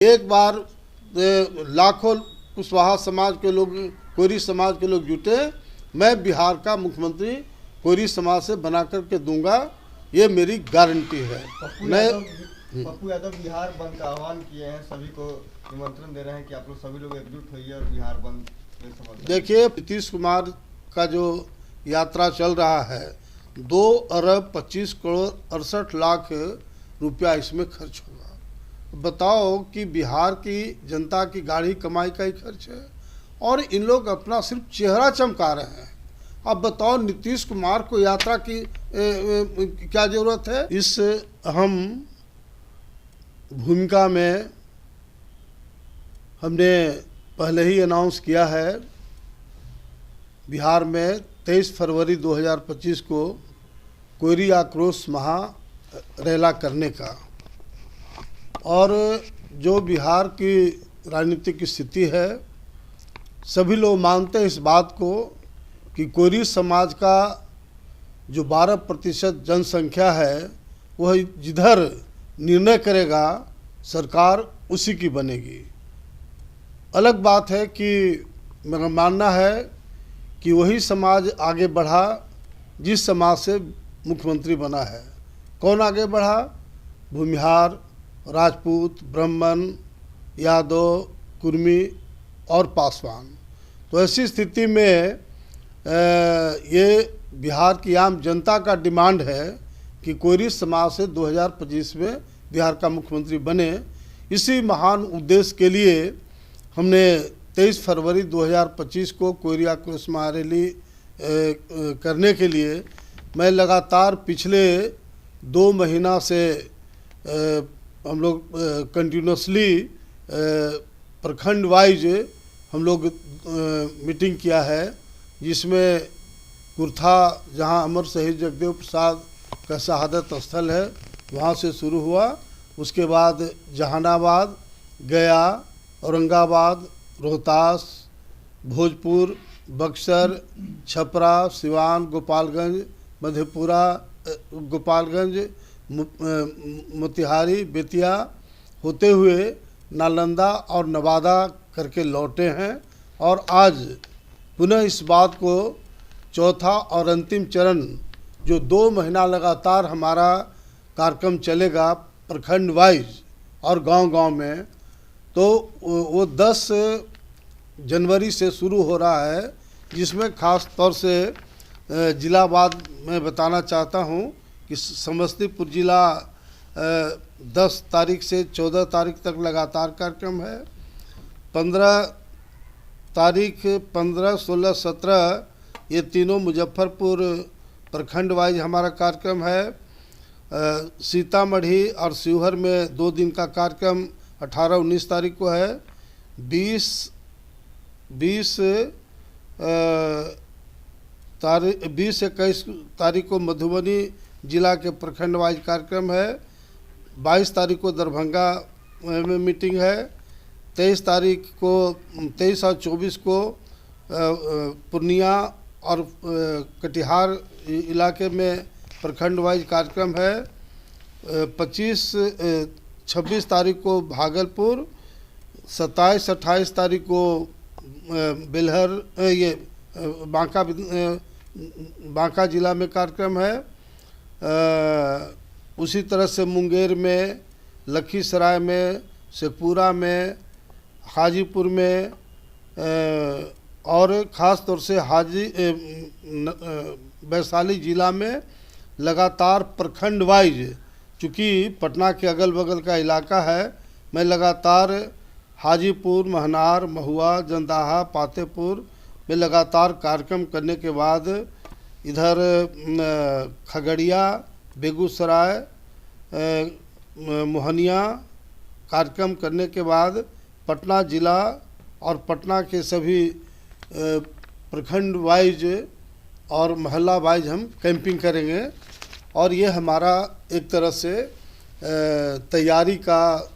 एक बार लाखों कुशवाहा समाज के लोग, कोरी समाज के लोग जुटे, मैं बिहार का मुख्यमंत्री कोरी समाज से बना करके दूंगा, ये मेरी गारंटी है। पप्पू यादव बिहार बंद का आह्वान किए हैं, सभी को निमंत्रण दे रहे हैं कि आप लोग सभी लोग एकजुट होइए और बिहार बंद में समर्थन। देखिए, नीतीश कुमार का जो यात्रा चल रहा है, 2 अरब 25 करोड़ 68 लाख रुपया इसमें खर्च होगा। बताओ कि बिहार की जनता की गाढ़ी कमाई का ही खर्च है, और इन लोग अपना सिर्फ चेहरा चमका रहे हैं। अब बताओ नीतीश कुमार को यात्रा की क्या जरूरत है। इस अहम भूमिका में हमने पहले ही अनाउंस किया है, बिहार में 23 फरवरी 2025 को कोयरी आक्रोश महारैला करने का। और जो बिहार की राजनीतिक स्थिति है, सभी लोग मानते हैं इस बात को कि कोयरी समाज का जो 12% जनसंख्या है, वह जिधर निर्णय करेगा सरकार उसी की बनेगी। अलग बात है कि मेरा मानना है कि वही समाज आगे बढ़ा जिस समाज से मुख्यमंत्री बना है। कौन आगे बढ़ा? भूमिहार, राजपूत, ब्राह्मण, यादव, कुर्मी और पासवान। तो ऐसी स्थिति में ये बिहार की आम जनता का डिमांड है कि कोयरी समाज से 2025 में बिहार का मुख्यमंत्री बने। इसी महान उद्देश्य के लिए हमने 23 फरवरी 2025 को कोयरी आक्रोश महारैली करने के लिए मैं लगातार पिछले 2 महीना से हम लोग कंटिन्यूसली प्रखंड वाइज हम लोग मीटिंग किया है, जिसमें कुर्था, जहां अमर शहीद जगदेव प्रसाद का शहादत स्थल है, वहां से शुरू हुआ। उसके बाद जहानाबाद, गया, औरंगाबाद, रोहतास, भोजपुर, बक्सर, छपरा, सिवान, गोपालगंज, मधेपुरा, गोपालगंज, मोतिहारी, बेतिया होते हुए नालंदा और नवादा करके लौटे हैं। और आज पुनः इस बात को चौथा और अंतिम चरण, जो 2 महीना लगातार हमारा कार्यक्रम चलेगा प्रखंड वाइज और गांव-गांव में, तो वो 10 जनवरी से शुरू हो रहा है, जिसमें ख़ास तौर से जिलावाद मैं बताना चाहता हूं कि समस्तीपुर जिला 10 तारीख से 14 तारीख तक लगातार कार्यक्रम है। 15 तारीख 15, 16, 17 ये तीनों मुजफ्फरपुर प्रखंड वाइज हमारा कार्यक्रम है। सीतामढ़ी और शिवहर में 2 दिन का कार्यक्रम 18, 19 तारीख को है। 20, 21 तारीख को मधुबनी जिला के प्रखंड वाइज कार्यक्रम है। 22 तारीख को दरभंगा में मीटिंग है। 23 तारीख को 23 और 24 को पूर्णिया और कटिहार इलाके में प्रखंड वाइज कार्यक्रम है। 26 तारीख को भागलपुर, 27, 28 तारीख को बेलहर, ये बांका जिला में कार्यक्रम है। उसी तरह से मुंगेर में, लखीसराय में, शेखपुरा में, हाजीपुर में, और ख़ास तौर से वैशाली जिला में लगातार प्रखंड वाइज, चूँकि पटना के अगल बगल का इलाका है, मैं लगातार हाजीपुर, महनार, महुआ, जंदाहा, पातेपुर में लगातार कार्यक्रम करने के बाद इधर खगड़िया, बेगूसराय, मोहनिया कार्यक्रम करने के बाद पटना जिला और पटना के सभी प्रखंड वाइज और मोहल्ला वाइज हम कैंपिंग करेंगे। और ये हमारा एक तरह से तैयारी का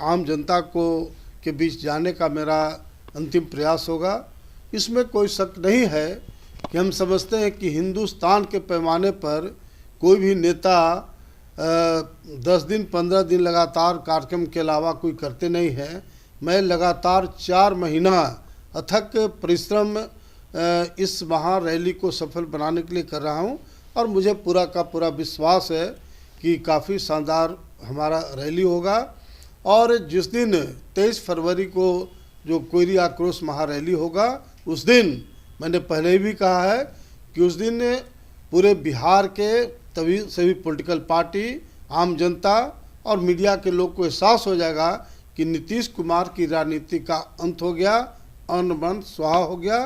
आम जनता को के बीच जाने का मेरा अंतिम प्रयास होगा। इसमें कोई शक नहीं है कि हम समझते हैं कि हिंदुस्तान के पैमाने पर कोई भी नेता 10 दिन 15 दिन लगातार कार्यक्रम के अलावा कोई करते नहीं हैं। मैं लगातार 4 महीना अथक परिश्रम इस महा रैली को सफल बनाने के लिए कर रहा हूं और मुझे पूरा का पूरा विश्वास है कि काफ़ी शानदार हमारा रैली होगा। और जिस दिन 23 फरवरी को जो कोयरी आक्रोश महारैली होगा, उस दिन मैंने पहले ही भी कहा है कि उस दिन पूरे बिहार के सभी पॉलिटिकल पार्टी, आम जनता और मीडिया के लोग को एहसास हो जाएगा कि नीतीश कुमार की राजनीति का अंत हो गया, अन्न बन स्वाहा हो गया,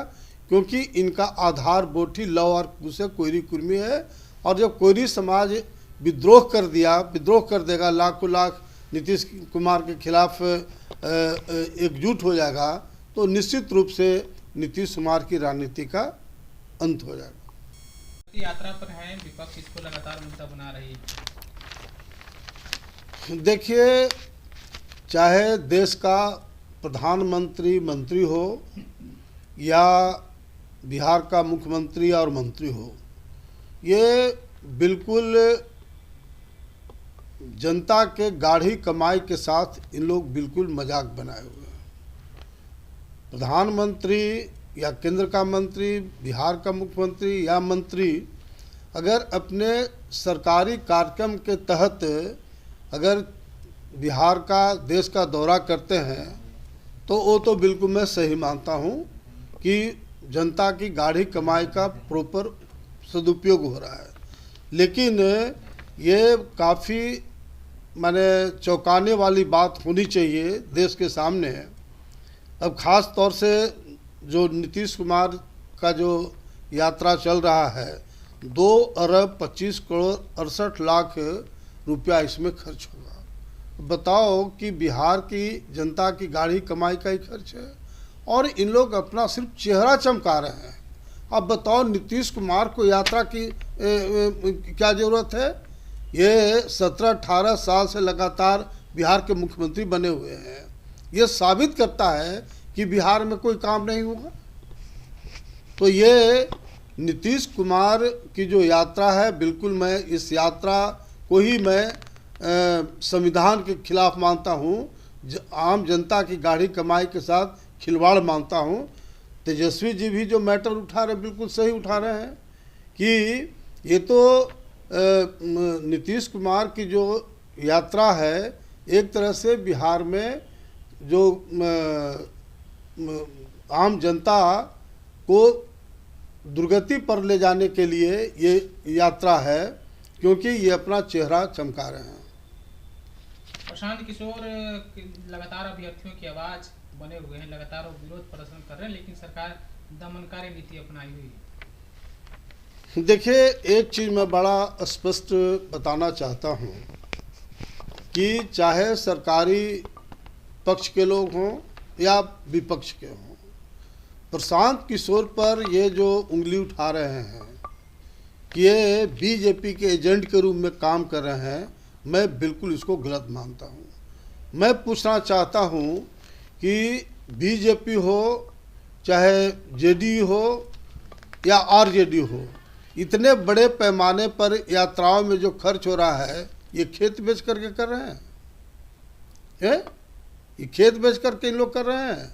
क्योंकि इनका आधार वोट ही लव और कुश कोयरी कुर्मी है। और जब कोयरी समाज विद्रोह कर देगा, लाखों लाख नीतीश कुमार के खिलाफ एकजुट हो जाएगा, तो निश्चित रूप से नीतीश कुमार की राजनीति का अंत हो जाएगा। यात्रा पर है, विपक्ष इसको लगातार मुद्दा बना रही है। देखिए, चाहे देश का प्रधानमंत्री मंत्री हो या बिहार का मुख्यमंत्री और मंत्री हो, ये बिल्कुल जनता के गाढ़ी कमाई के साथ इन लोग बिल्कुल मजाक बनाए हुए हैं। प्रधानमंत्री या केंद्र का मंत्री, बिहार का मुख्यमंत्री या मंत्री अगर अपने सरकारी कार्यक्रम के तहत अगर बिहार का, देश का दौरा करते हैं, तो वो तो बिल्कुल मैं सही मानता हूँ कि जनता की गाढ़ी कमाई का प्रॉपर सदुपयोग हो रहा है। लेकिन ये काफ़ी माने चौंकाने वाली बात होनी चाहिए देश के सामने। अब ख़ास तौर से जो नीतीश कुमार का जो यात्रा चल रहा है, 2 अरब 25 करोड़ 68 लाख रुपया इसमें खर्च होगा। बताओ कि बिहार की जनता की गाढ़ी कमाई का ही खर्च है और इन लोग अपना सिर्फ चेहरा चमका रहे हैं। अब बताओ नीतीश कुमार को यात्रा की क्या ज़रूरत है? ये 17-18 साल से लगातार बिहार के मुख्यमंत्री बने हुए हैं। ये साबित करता है कि बिहार में कोई काम नहीं होगा। तो ये नीतीश कुमार की जो यात्रा है, बिल्कुल मैं इस यात्रा को ही मैं संविधान के खिलाफ मानता हूँ, आम जनता की गाढ़ी कमाई के साथ खिलवाड़ मानता हूँ। तेजस्वी जी भी जो मैटर उठा रहे बिल्कुल सही उठा रहे हैं कि ये तो नीतीश कुमार की जो यात्रा है, एक तरह से बिहार में जो आम जनता को दुर्गति पर ले जाने के लिए ये यात्रा है, क्योंकि ये अपना चेहरा चमका रहे हैं। प्रशांत किशोर लगातार अभ्यर्थियों की आवाज़ बने हुए हैं, लगातार वो विरोध प्रदर्शन कर रहे हैं, लेकिन सरकार दमनकारी नीति अपनाई हुई है। देखिए, एक चीज़ मैं बड़ा स्पष्ट बताना चाहता हूँ कि चाहे सरकारी पक्ष के लोग हों या विपक्ष के हों, प्रशांत किशोर पर ये जो उंगली उठा रहे हैं कि ये बीजेपी के एजेंट के रूप में काम कर रहे हैं, मैं बिल्कुल इसको गलत मानता हूँ। मैं पूछना चाहता हूँ कि बीजेपी हो, चाहे जेडीयू हो या आरजेडी हो, इतने बड़े पैमाने पर यात्राओं में जो खर्च हो रहा है, ये खेत बेच करके कर रहे हैं। ये खेत बेच करके इन लोग कर रहे हैं।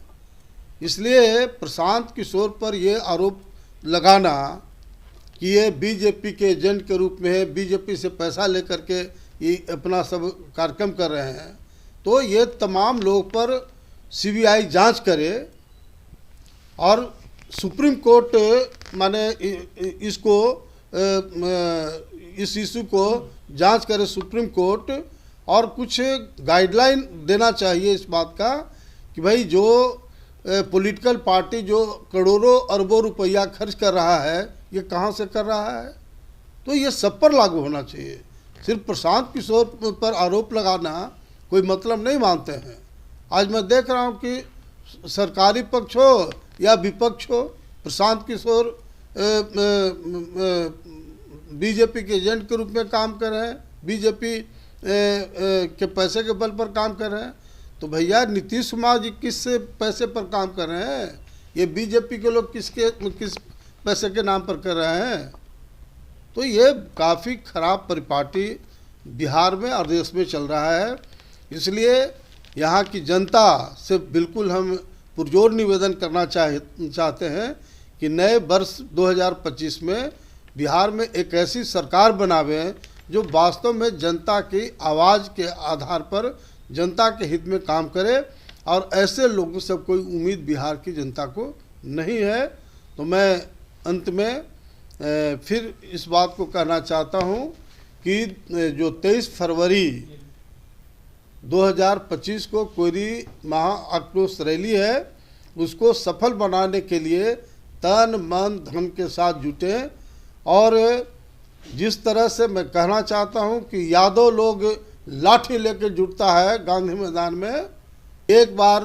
इसलिए प्रशांत किशोर पर ये आरोप लगाना कि ये बीजेपी के एजेंट के रूप में है, बीजेपी से पैसा लेकर के ये अपना सब कार्यक्रम कर रहे हैं, तो ये तमाम लोगों पर सीबीआई जांच करे और सुप्रीम कोर्ट माने इसको इस इशू को जांच करे सुप्रीम कोर्ट, और कुछ गाइडलाइन देना चाहिए इस बात का कि भाई जो पॉलिटिकल पार्टी जो करोड़ों अरबों रुपया खर्च कर रहा है, ये कहाँ से कर रहा है। तो ये सब पर लागू होना चाहिए। सिर्फ प्रशांत किशोर पर आरोप लगाना कोई मतलब नहीं मानते हैं। आज मैं देख रहा हूँ कि सरकारी पक्ष हो या विपक्ष हो, प्रशांत किशोर बीजेपी के एजेंट के रूप में काम कर रहे हैं, बीजेपी के पैसे के बल पर काम कर रहे हैं। तो भैया नीतीश कुमार जी किस पैसे पर काम कर रहे हैं? ये बीजेपी के लोग किस पैसे के नाम पर कर रहे हैं? तो ये काफ़ी खराब परिपाटी बिहार में और देश में चल रहा है। इसलिए यहाँ की जनता से बिल्कुल हम पुरजोर निवेदन करना चाहते हैं कि नए वर्ष 2025 में बिहार में एक ऐसी सरकार बनावे जो वास्तव में जनता की आवाज़ के आधार पर जनता के हित में काम करे, और ऐसे लोगों से कोई उम्मीद बिहार की जनता को नहीं है। तो मैं अंत में फिर इस बात को कहना चाहता हूँ कि जो 23 फरवरी 2025 को कोयरी महा आक्रोश रैली है, उसको सफल बनाने के लिए तन मन धन के साथ जुटे। और जिस तरह से मैं कहना चाहता हूं कि यादव लोग लाठी लेकर जुटता है गांधी मैदान में, एक बार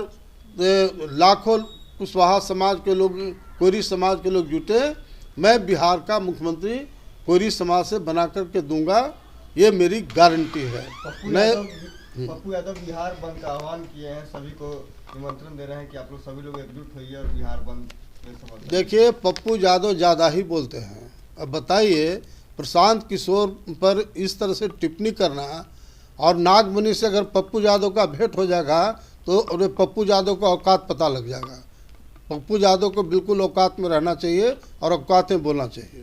लाखों कुशवाहा समाज के लोग, कोयरी समाज के लोग जुटे, मैं बिहार का मुख्यमंत्री कोयरी समाज से बना करके दूंगा, ये मेरी गारंटी है। पप्पू यादव बिहार बंद का आह्वान किए हैं, सभी को निमंत्रण दे रहे हैं कि आप लोग सभी लोग एकजुट होइए और बिहार बंद में समर्थन। देखिए, पप्पू यादव ज़्यादा ही बोलते हैं। अब बताइए, प्रशांत किशोर पर इस तरह से टिप्पणी करना, और नागमणि से अगर पप्पू यादव का भेंट हो जाएगा तो पप्पू यादव को औकात पता लग जाएगा। पप्पू यादव को बिल्कुल औकात में रहना चाहिए और औकात में बोलना चाहिए।